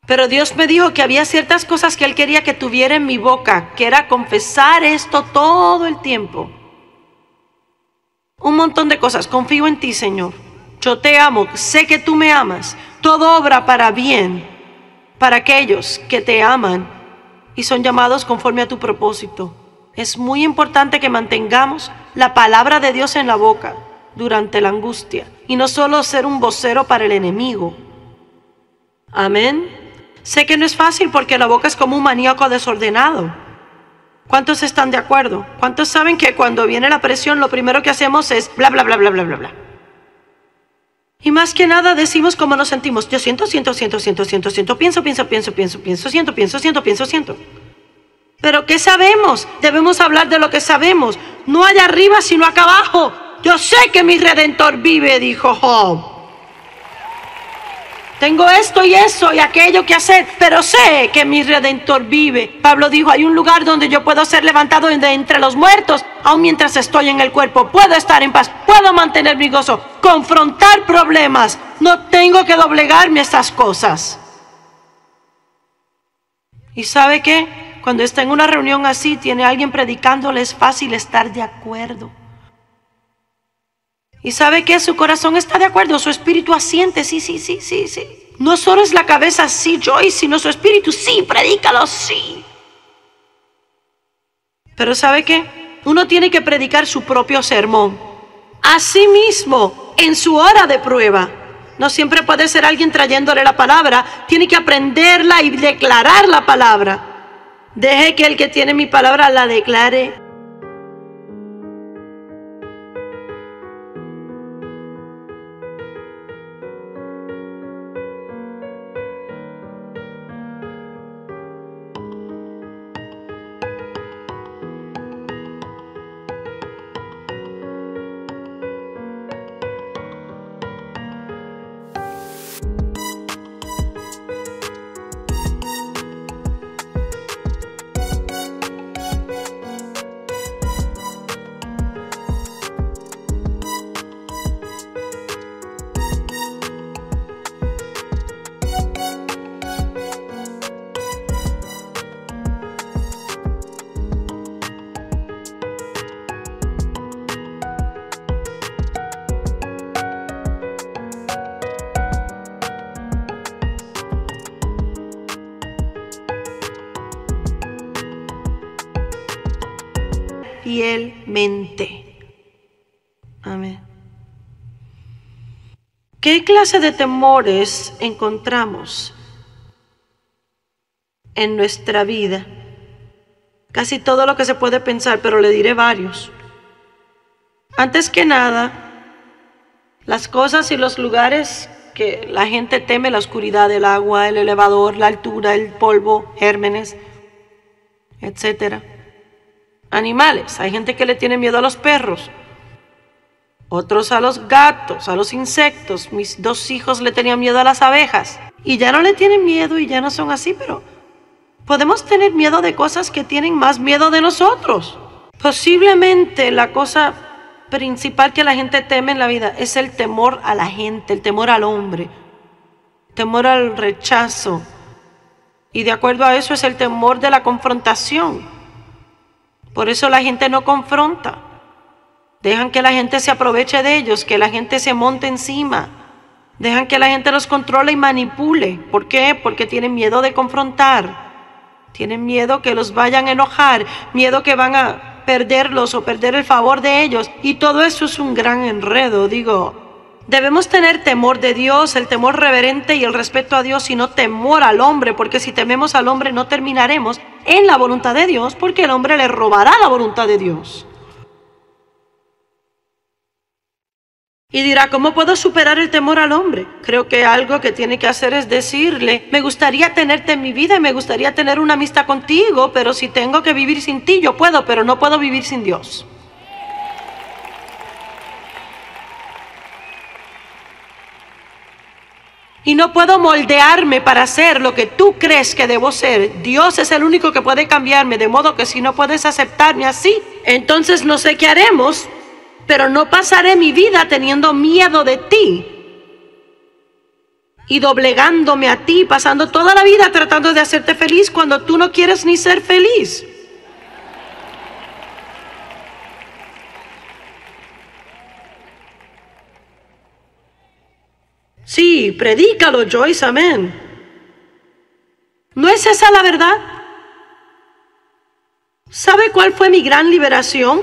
Pero Dios me dijo que había ciertas cosas que Él quería que tuviera en mi boca, que era confesar esto todo el tiempo. Un montón de cosas. Confío en ti, Señor. Yo te amo, sé que tú me amas. Todo obra para bien para aquellos que te aman y son llamados conforme a tu propósito. Es muy importante que mantengamos la palabra de Dios en la boca durante la angustia y no solo ser un vocero para el enemigo. Amén. Sé que no es fácil porque la boca es como un maníaco desordenado. ¿Cuántos están de acuerdo? ¿Cuántos saben que cuando viene la presión lo primero que hacemos es bla, bla, bla, bla, bla, bla, bla? Y más que nada decimos cómo nos sentimos. Yo siento, pienso. Pero ¿qué sabemos? Debemos hablar de lo que sabemos. No allá arriba, sino acá abajo. Yo sé que mi Redentor vive, dijo Job. Tengo esto y eso y aquello que hacer, pero sé que mi Redentor vive. Pablo dijo, hay un lugar donde yo puedo ser levantado de entre los muertos, aun mientras estoy en el cuerpo. Puedo estar en paz, puedo mantener mi gozo, confrontar problemas. No tengo que doblegarme a estas cosas. ¿Y sabe qué? Cuando está en una reunión así, tiene alguien predicándole, es fácil estar de acuerdo. ¿Y sabe qué? Su corazón está de acuerdo, su espíritu asiente, sí. No solo es la cabeza, sí, Joy, sino su espíritu, sí, predícalo, sí. Pero ¿sabe qué? Uno tiene que predicar su propio sermón. Así mismo, en su hora de prueba. No siempre puede ser alguien trayéndole la palabra, tiene que aprenderla y declarar la palabra. Deje que el que tiene mi palabra la declare. Fielmente. Amén. ¿Qué clase de temores encontramos en nuestra vida? Casi todo lo que se puede pensar, pero le diré varios. Antes que nada, las cosas y los lugares que la gente teme: la oscuridad, el agua, el elevador, la altura, el polvo, gérmenes, etcétera. Animales, hay gente que le tiene miedo a los perros, otros a los gatos, a los insectos. Mis 2 hijos le tenían miedo a las abejas y ya no le tienen miedo y ya no son así, pero podemos tener miedo de cosas que tienen más miedo de nosotros. Posiblemente la cosa principal que la gente teme en la vida es el temor a la gente, el temor al hombre, temor al rechazo, y de acuerdo a eso es el temor de la confrontación. Por eso la gente no confronta. Dejan que la gente se aproveche de ellos, que la gente se monte encima. Dejan que la gente los controle y manipule. ¿Por qué? Porque tienen miedo de confrontar. Tienen miedo que los vayan a enojar, miedo que van a perderlos o perder el favor de ellos. Y todo eso es un gran enredo. Debemos tener temor de Dios, el temor reverente y el respeto a Dios, y no temor al hombre, porque si tememos al hombre no terminaremos en la voluntad de Dios, porque el hombre le robará la voluntad de Dios. Y dirá, ¿cómo puedo superar el temor al hombre? Creo que algo que tiene que hacer es decirle, me gustaría tenerte en mi vida y me gustaría tener una amistad contigo, pero si tengo que vivir sin ti, yo puedo, pero no puedo vivir sin Dios. Y no puedo moldearme para ser lo que tú crees que debo ser. Dios es el único que puede cambiarme, de modo que si no puedes aceptarme así, entonces no sé qué haremos, pero no pasaré mi vida teniendo miedo de ti. y doblegándome a ti, pasando toda la vida tratando de hacerte feliz cuando tú no quieres ni ser feliz. Sí, predícalo, Joyce, amén. ¿No es esa la verdad? ¿Sabe cuál fue mi gran liberación?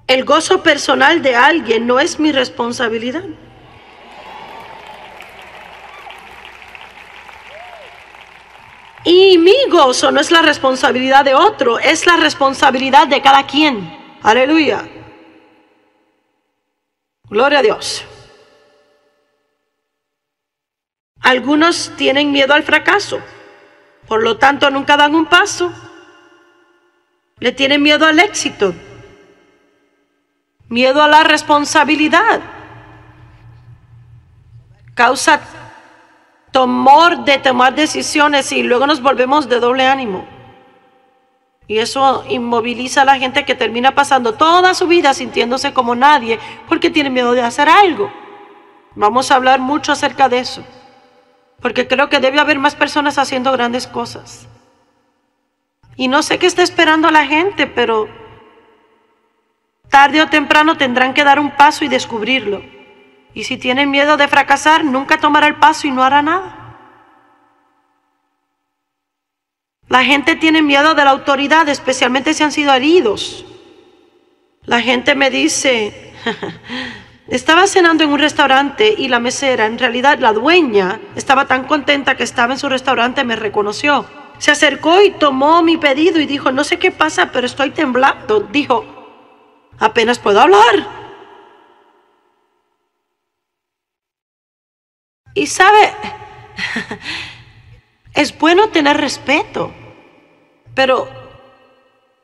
El gozo personal de alguien no es mi responsabilidad. Y mi gozo no es la responsabilidad de otro, es la responsabilidad de cada quien. Aleluya. Gloria a Dios. Algunos tienen miedo al fracaso, por lo tanto nunca dan un paso. Le tienen miedo al éxito, miedo a la responsabilidad. Causa temor de tomar decisiones y luego nos volvemos de doble ánimo. Y eso inmoviliza a la gente que termina pasando toda su vida sintiéndose como nadie porque tiene miedo de hacer algo. Vamos a hablar mucho acerca de eso, porque creo que debe haber más personas haciendo grandes cosas. Y no sé qué está esperando la gente, pero tarde o temprano tendrán que dar un paso y descubrirlo. Y si tienen miedo de fracasar, nunca tomará el paso y no hará nada. La gente tiene miedo de la autoridad, especialmente si han sido heridos. La gente me dice, estaba cenando en un restaurante y la mesera, en realidad la dueña, estaba tan contenta que estaba en su restaurante, me reconoció. Se acercó y tomó mi pedido y dijo, no sé qué pasa, pero estoy temblando. Dijo, apenas puedo hablar. Y sabe, es bueno tener respeto, pero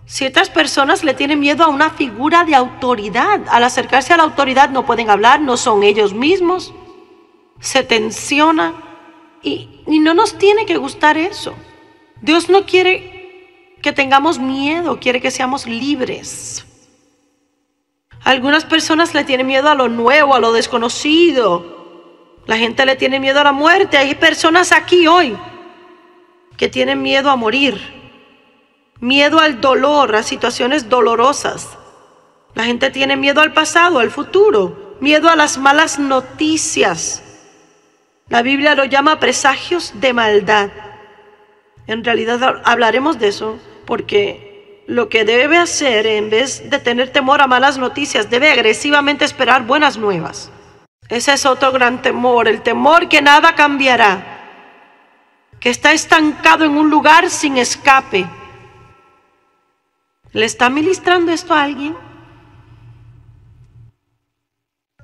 ciertas personas le tienen miedo a una figura de autoridad. Al acercarse a la autoridad no pueden hablar, no son ellos mismos, se tensionan y no nos tiene que gustar eso. Dios no quiere que tengamos miedo, quiere que seamos libres. Algunas personas le tienen miedo a lo nuevo, a lo desconocido. La gente le tiene miedo a la muerte. Hay personas aquí hoy que tienen miedo a morir, miedo al dolor, a situaciones dolorosas. La gente tiene miedo al pasado, al futuro, miedo a las malas noticias. La Biblia lo llama presagios de maldad. En realidad hablaremos de eso, porque lo que debe hacer, en vez de tener temor a malas noticias, debe agresivamente esperar buenas nuevas. Ese es otro gran temor, el temor que nada cambiará, que está estancado en un lugar sin escape. ¿Le está ministrando esto a alguien?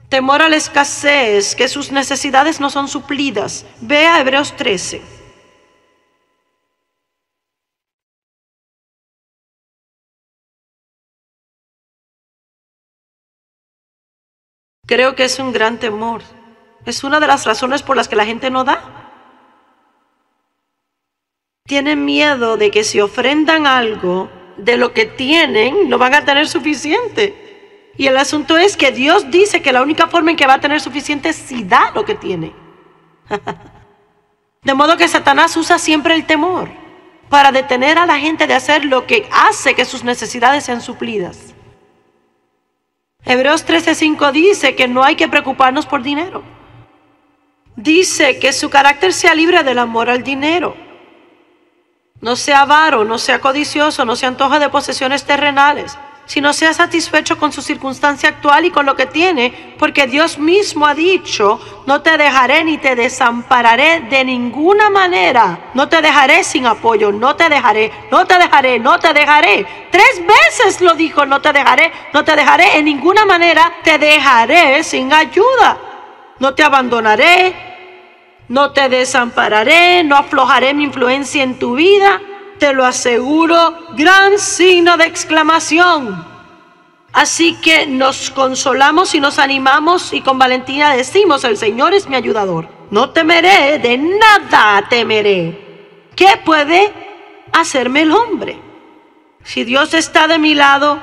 Temor a la escasez, que sus necesidades no son suplidas. Ve a Hebreos 13. Creo que es un gran temor. Es una de las razones por las que la gente no da. Tienen miedo de que si ofrendan algo de lo que tienen, no van a tener suficiente. Y el asunto es que Dios dice que la única forma en que va a tener suficiente es si da lo que tiene. De modo que Satanás usa siempre el temor para detener a la gente de hacer lo que hace que sus necesidades sean suplidas. Hebreos 13:5 dice que no hay que preocuparnos por dinero. Dice que su carácter sea libre del amor al dinero. No sea avaro, no sea codicioso, no se antoja de posesiones terrenales, sino sea satisfecho con su circunstancia actual y con lo que tiene, porque Dios mismo ha dicho, no te dejaré ni te desampararé de ninguna manera. No te dejaré sin apoyo, no te dejaré, no te dejaré, no te dejaré. 3 veces lo dijo, no te dejaré, no te dejaré, en ninguna manera te dejaré sin ayuda. No te abandonaré, no te desampararé, no aflojaré mi influencia en tu vida. Te lo aseguro, gran signo de exclamación. Así que nos consolamos y nos animamos y con valentía decimos, el Señor es mi ayudador. No temeré, de nada temeré. ¿Qué puede hacerme el hombre? Si Dios está de mi lado,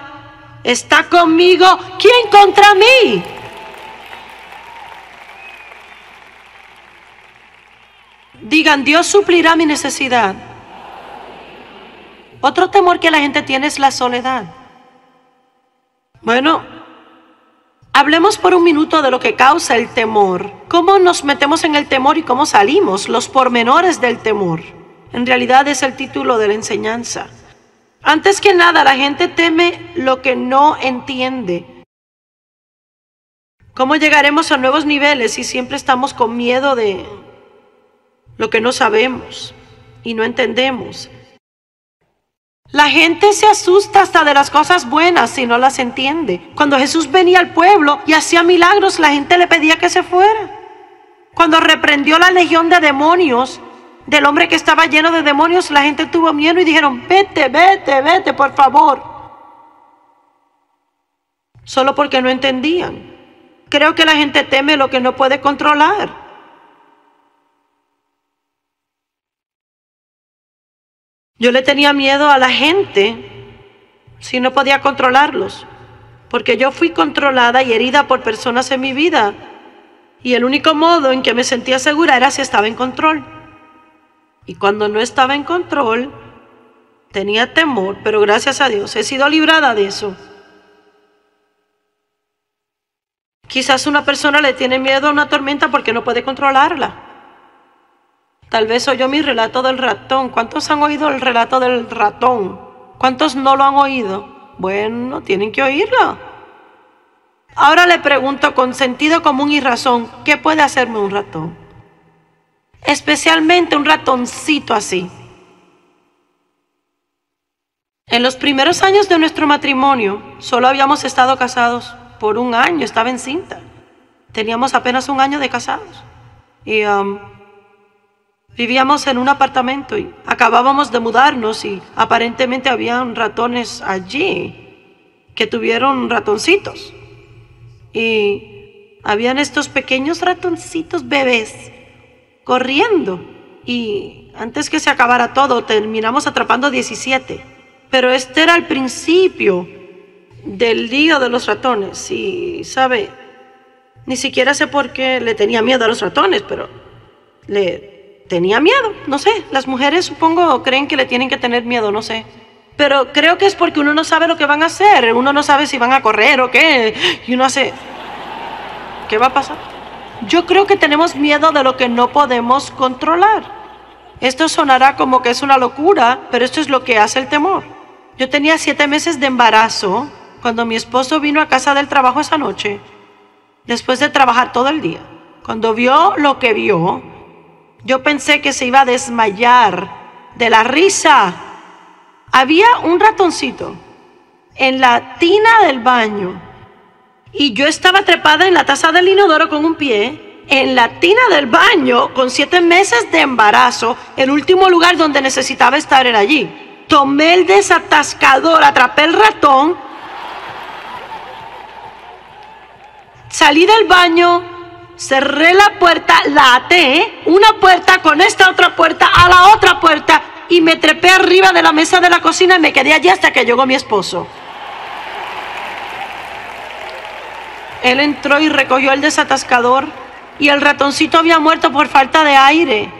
está conmigo, ¿quién contra mí? Digan, Dios suplirá mi necesidad. Otro temor que la gente tiene es la soledad. Bueno, hablemos por un minuto de lo que causa el temor. ¿Cómo nos metemos en el temor y cómo salimos? Los pormenores del temor. En realidad es el título de la enseñanza. Antes que nada, la gente teme lo que no entiende. ¿Cómo llegaremos a nuevos niveles si siempre estamos con miedo de lo que no sabemos y no entendemos? La gente se asusta hasta de las cosas buenas si no las entiende. Cuando Jesús venía al pueblo y hacía milagros, la gente le pedía que se fuera. Cuando reprendió la legión de demonios del hombre que estaba lleno de demonios, la gente tuvo miedo y dijeron, vete, vete, vete, por favor. Solo porque no entendían. Creo que la gente teme lo que no puede controlar. Yo le tenía miedo a la gente si no podía controlarlos, porque yo fui controlada y herida por personas en mi vida, y el único modo en que me sentía segura era si estaba en control. Y cuando no estaba en control, tenía temor, pero gracias a Dios he sido librada de eso. Quizás una persona le tiene miedo a una tormenta porque no puede controlarla. Tal vez oyó mi relato del ratón. ¿Cuántos han oído el relato del ratón? ¿Cuántos no lo han oído? Bueno, tienen que oírlo. Ahora le pregunto con sentido común y razón, ¿qué puede hacerme un ratón? Especialmente un ratoncito así. En los primeros años de nuestro matrimonio, solo habíamos estado casados por un año, estaba encinta. Teníamos apenas un año de casados. Y vivíamos en un apartamento y acabábamos de mudarnos y aparentemente habían ratones allí que tuvieron ratoncitos. Y habían estos pequeños ratoncitos bebés corriendo. Y antes que se acabara todo, terminamos atrapando 17. Pero este era el principio del lío de los ratones. Y, ¿sabe? Ni siquiera sé por qué le tenía miedo a los ratones, pero tenía miedo, no sé. Las mujeres supongo creen que le tienen que tener miedo, no sé. Pero creo que es porque uno no sabe lo que van a hacer. Uno no sabe si van a correr o qué. Y uno hace, ¿qué va a pasar? Yo creo que tenemos miedo de lo que no podemos controlar. Esto sonará como que es una locura, pero esto es lo que hace el temor. Yo tenía 7 meses de embarazo cuando mi esposo vino a casa del trabajo esa noche, después de trabajar todo el día. Cuando vio lo que vio, yo pensé que se iba a desmayar de la risa. Había un ratoncito en la tina del baño y yo estaba trepada en la taza del inodoro con un pie, en la tina del baño con 7 meses de embarazo. El último lugar donde necesitaba estar era allí. Tomé el desatascador, atrapé el ratón, salí del baño, cerré la puerta, la até, una puerta con esta otra puerta a la otra puerta y me trepé arriba de la mesa de la cocina y me quedé allí hasta que llegó mi esposo. Él entró y recogió el desatascador y el ratoncito había muerto por falta de aire.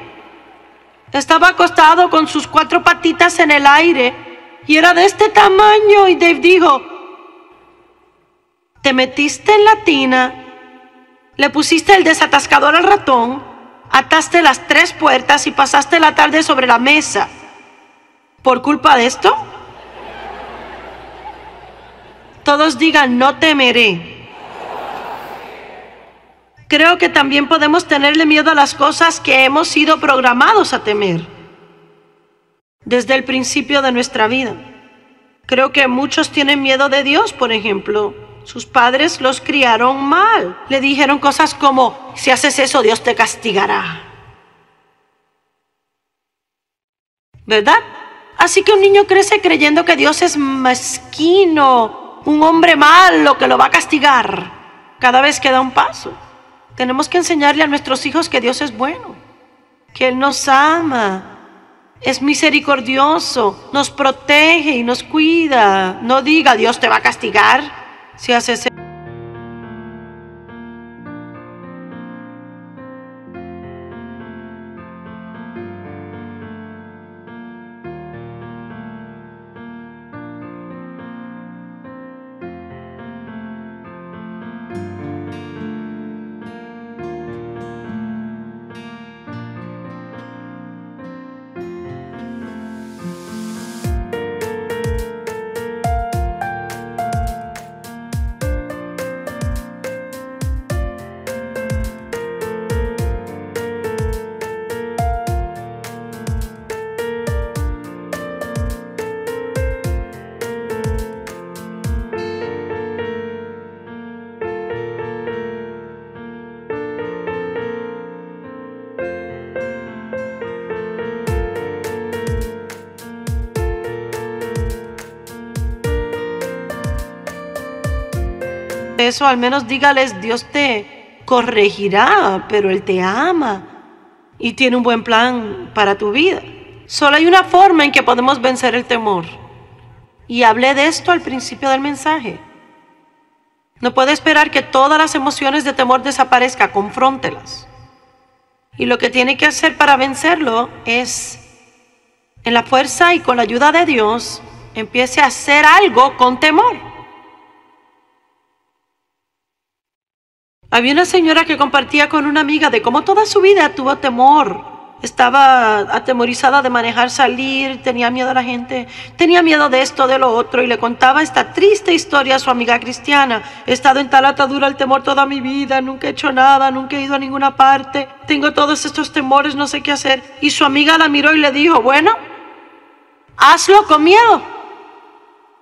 Estaba acostado con sus 4 patitas en el aire y era de este tamaño. Y Dave dijo, te metiste en la tina, le pusiste el desatascador al ratón, ataste las 3 puertas y pasaste la tarde sobre la mesa. ¿Por culpa de esto? Todos digan, no temeré. Creo que también podemos tenerle miedo a las cosas que hemos sido programados a temer desde el principio de nuestra vida. Creo que muchos tienen miedo de Dios, por ejemplo. Sus padres los criaron mal. Le dijeron cosas como, si haces eso, Dios te castigará. ¿Verdad? Así que un niño crece creyendo que Dios es mezquino, un hombre malo que lo va a castigar cada vez que da un paso. Tenemos que enseñarle a nuestros hijos que Dios es bueno, que Él nos ama, es misericordioso, nos protege y nos cuida. No diga, Dios te va a castigar si haces eso. eso, al menos dígales, Dios te corregirá, pero Él te ama y tiene un buen plan para tu vida. Solo hay una forma en que podemos vencer el temor. Y hablé de esto al principio del mensaje. No puede esperar que todas las emociones de temor desaparezcan, confróntelas. Y lo que tiene que hacer para vencerlo es, en la fuerza y con la ayuda de Dios, empiece a hacer algo con temor. Había una señora que compartía con una amiga de cómo toda su vida tuvo temor. Estaba atemorizada de manejar, salir, tenía miedo a la gente, tenía miedo de esto, de lo otro, y le contaba esta triste historia a su amiga cristiana. He estado en tal atadura al temor toda mi vida, nunca he hecho nada, nunca he ido a ninguna parte, tengo todos estos temores, no sé qué hacer. Y su amiga la miró y le dijo, bueno, hazlo con miedo.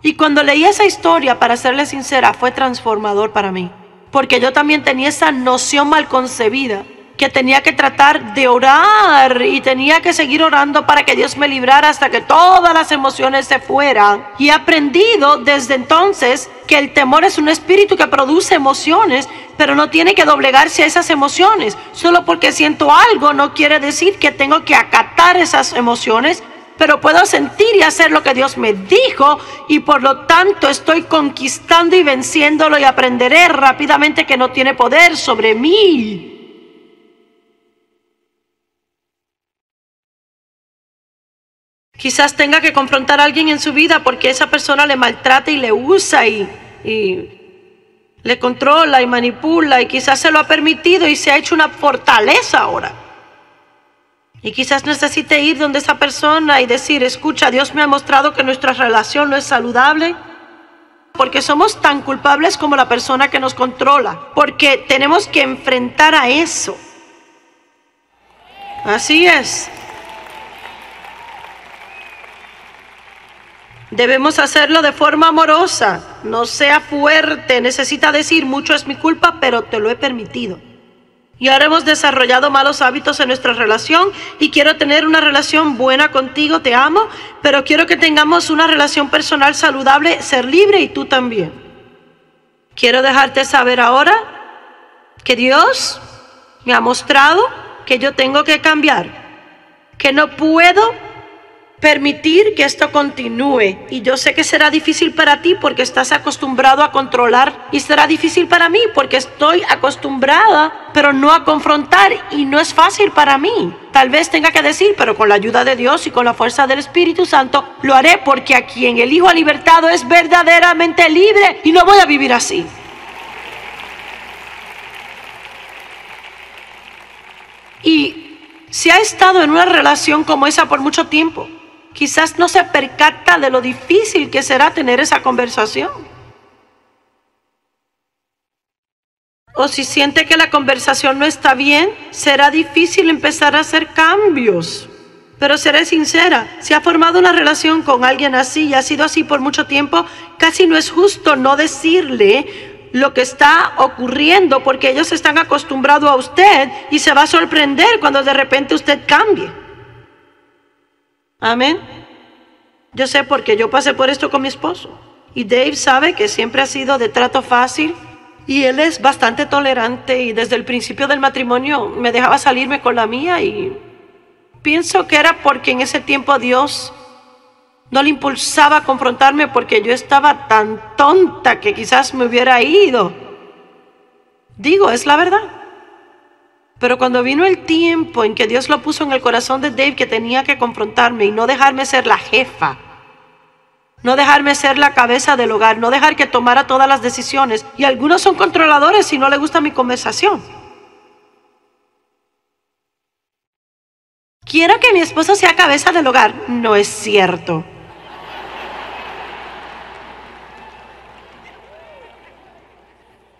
Y cuando leí esa historia, para serle sincera, fue transformador para mí, porque yo también tenía esa noción mal concebida, que tenía que tratar de orar y tenía que seguir orando para que Dios me librara hasta que todas las emociones se fueran. Y he aprendido desde entonces que el temor es un espíritu que produce emociones, pero no tiene que doblegarse a esas emociones. Solo porque siento algo no quiere decir que tengo que acatar esas emociones, pero puedo sentir y hacer lo que Dios me dijo, y por lo tanto estoy conquistando y venciéndolo, y aprenderé rápidamente que no tiene poder sobre mí. Quizás tenga que confrontar a alguien en su vida porque esa persona le maltrata y le usa y le controla y manipula, y quizás se lo ha permitido y se ha hecho una fortaleza ahora. Y quizás necesite ir donde esa persona y decir, escucha, Dios me ha mostrado que nuestra relación no es saludable, porque somos tan culpables como la persona que nos controla, porque tenemos que enfrentar a eso. Así es. Debemos hacerlo de forma amorosa, no sea fuerte, necesita decir, mucho es mi culpa, pero te lo he permitido. Y ahora hemos desarrollado malos hábitos en nuestra relación y quiero tener una relación buena contigo, te amo, pero quiero que tengamos una relación personal saludable, ser libre, y tú también. Quiero dejarte saber ahora que Dios me ha mostrado que yo tengo que cambiar, que no puedo permitir que esto continúe. Y yo sé que será difícil para ti porque estás acostumbrado a controlar, y será difícil para mí porque estoy acostumbrada, pero no a confrontar, y no es fácil para mí. Tal vez tenga que decir, pero con la ayuda de Dios y con la fuerza del Espíritu Santo lo haré, porque a quien el Hijo ha libertado es verdaderamente libre, y no voy a vivir así. Y si ha estado en una relación como esa por mucho tiempo, quizás no se percata de lo difícil que será tener esa conversación. O si siente que la conversación no está bien, será difícil empezar a hacer cambios. Pero seré sincera, si ha formado una relación con alguien así y ha sido así por mucho tiempo, casi no es justo no decirle lo que está ocurriendo, porque ellos están acostumbrados a usted y se va a sorprender cuando de repente usted cambie. Amén. Yo sé porque yo pasé por esto con mi esposo. Y Dave sabe que siempre ha sido de trato fácil. Y él es bastante tolerante. Y desde el principio del matrimonio me dejaba salirme con la mía. Y pienso que era porque en ese tiempo Dios no le impulsaba a confrontarme, porque yo estaba tan tonta que quizás me hubiera ido. Digo, es la verdad. Pero cuando vino el tiempo en que Dios lo puso en el corazón de Dave, que tenía que confrontarme y no dejarme ser la jefa, no dejarme ser la cabeza del hogar, no dejar que tomara todas las decisiones. Y algunos son controladores y no les gusta mi conversación. Quiero que mi esposo sea cabeza del hogar. No es cierto.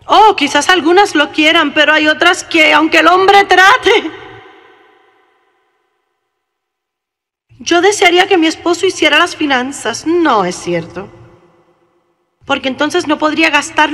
Oh, quizás algunas lo quieran, pero hay otras que, aunque el hombre trate, yo desearía que mi esposo hiciera las finanzas. No es cierto. Porque entonces no podría gastarlo